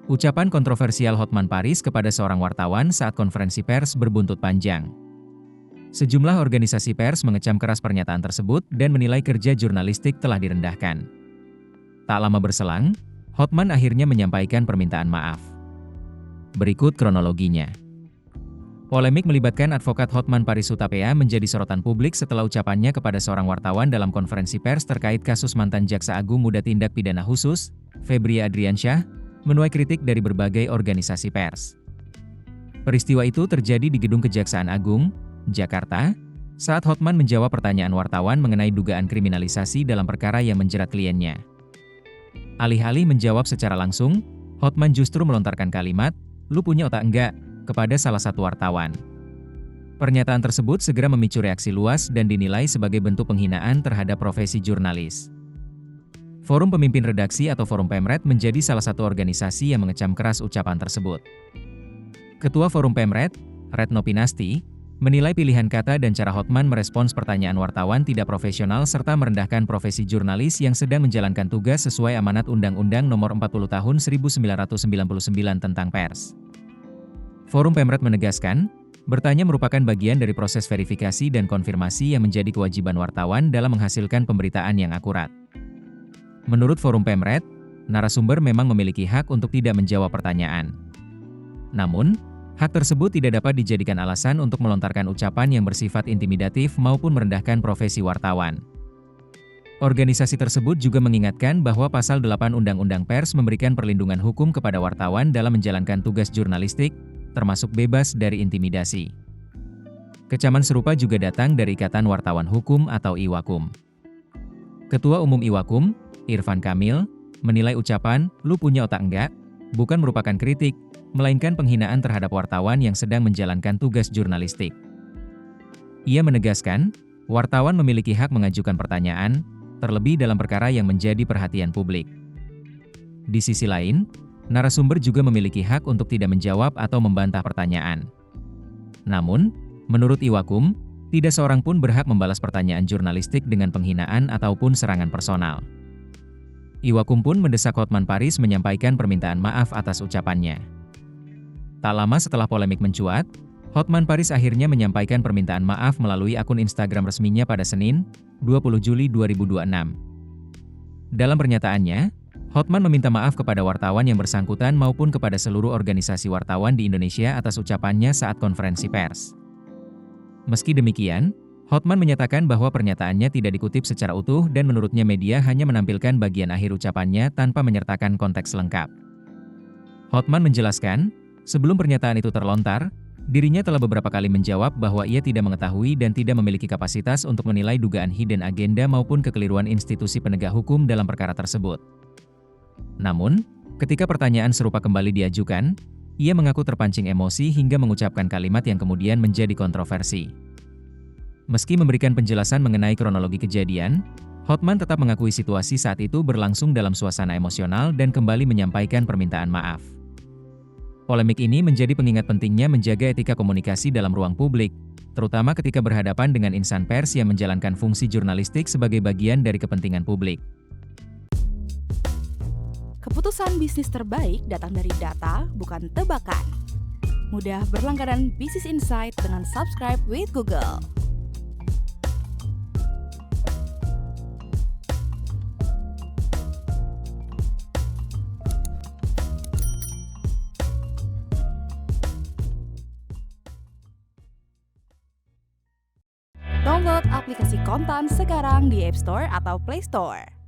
Ucapan kontroversial Hotman Paris kepada seorang wartawan saat konferensi pers berbuntut panjang. Sejumlah organisasi pers mengecam keras pernyataan tersebut dan menilai kerja jurnalistik telah direndahkan. Tak lama berselang, Hotman akhirnya menyampaikan permintaan maaf. Berikut kronologinya. Polemik melibatkan advokat Hotman Paris Hutapea menjadi sorotan publik setelah ucapannya kepada seorang wartawan dalam konferensi pers terkait kasus mantan Jaksa Agung Muda Tindak Pidana Khusus, Febri Adriansyah, menuai kritik dari berbagai organisasi pers. Peristiwa itu terjadi di Gedung Kejaksaan Agung, Jakarta, saat Hotman menjawab pertanyaan wartawan mengenai dugaan kriminalisasi dalam perkara yang menjerat kliennya. Alih-alih menjawab secara langsung, Hotman justru melontarkan kalimat, "Lu punya otak enggak?" kepada salah satu wartawan. Pernyataan tersebut segera memicu reaksi luas dan dinilai sebagai bentuk penghinaan terhadap profesi jurnalis. Forum Pemimpin Redaksi atau Forum Pemret menjadi salah satu organisasi yang mengecam keras ucapan tersebut. Ketua Forum Pemret, Retno Pinasti, menilai pilihan kata dan cara Hotman merespons pertanyaan wartawan tidak profesional serta merendahkan profesi jurnalis yang sedang menjalankan tugas sesuai amanat Undang-Undang Nomor 40 Tahun 1999 tentang Pers. Forum Pemret menegaskan, bertanya merupakan bagian dari proses verifikasi dan konfirmasi yang menjadi kewajiban wartawan dalam menghasilkan pemberitaan yang akurat. Menurut Forum Pemret, narasumber memang memiliki hak untuk tidak menjawab pertanyaan. Namun, hak tersebut tidak dapat dijadikan alasan untuk melontarkan ucapan yang bersifat intimidatif maupun merendahkan profesi wartawan. Organisasi tersebut juga mengingatkan bahwa Pasal 8 Undang-Undang Pers memberikan perlindungan hukum kepada wartawan dalam menjalankan tugas jurnalistik, termasuk bebas dari intimidasi. Kecaman serupa juga datang dari Ikatan Wartawan Hukum atau IWAKUM. Ketua Umum IWAKUM, Irfan Kamil, menilai ucapan, "Lu punya otak enggak?" bukan merupakan kritik, melainkan penghinaan terhadap wartawan yang sedang menjalankan tugas jurnalistik. Ia menegaskan, wartawan memiliki hak mengajukan pertanyaan, terlebih dalam perkara yang menjadi perhatian publik. Di sisi lain, narasumber juga memiliki hak untuk tidak menjawab atau membantah pertanyaan. Namun, menurut IWAKUM, tidak seorang pun berhak membalas pertanyaan jurnalistik dengan penghinaan ataupun serangan personal. IWAKUM pun mendesak Hotman Paris menyampaikan permintaan maaf atas ucapannya. Tak lama setelah polemik mencuat, Hotman Paris akhirnya menyampaikan permintaan maaf melalui akun Instagram resminya pada Senin, 20 Juli 2026. Dalam pernyataannya, Hotman meminta maaf kepada wartawan yang bersangkutan maupun kepada seluruh organisasi wartawan di Indonesia atas ucapannya saat konferensi pers. Meski demikian, Hotman menyatakan bahwa pernyataannya tidak dikutip secara utuh dan menurutnya media hanya menampilkan bagian akhir ucapannya tanpa menyertakan konteks lengkap. Hotman menjelaskan, sebelum pernyataan itu terlontar, dirinya telah beberapa kali menjawab bahwa ia tidak mengetahui dan tidak memiliki kapasitas untuk menilai dugaan hidden agenda maupun kekeliruan institusi penegak hukum dalam perkara tersebut. Namun, ketika pertanyaan serupa kembali diajukan, ia mengaku terpancing emosi hingga mengucapkan kalimat yang kemudian menjadi kontroversi. Meski memberikan penjelasan mengenai kronologi kejadian, Hotman tetap mengakui situasi saat itu berlangsung dalam suasana emosional dan kembali menyampaikan permintaan maaf. Polemik ini menjadi pengingat pentingnya menjaga etika komunikasi dalam ruang publik, terutama ketika berhadapan dengan insan pers yang menjalankan fungsi jurnalistik sebagai bagian dari kepentingan publik. Keputusan bisnis terbaik datang dari data, bukan tebakan. Mudah berlangganan Business Insight dengan subscribe with Google. Download aplikasi Kontan sekarang di App Store atau Play Store.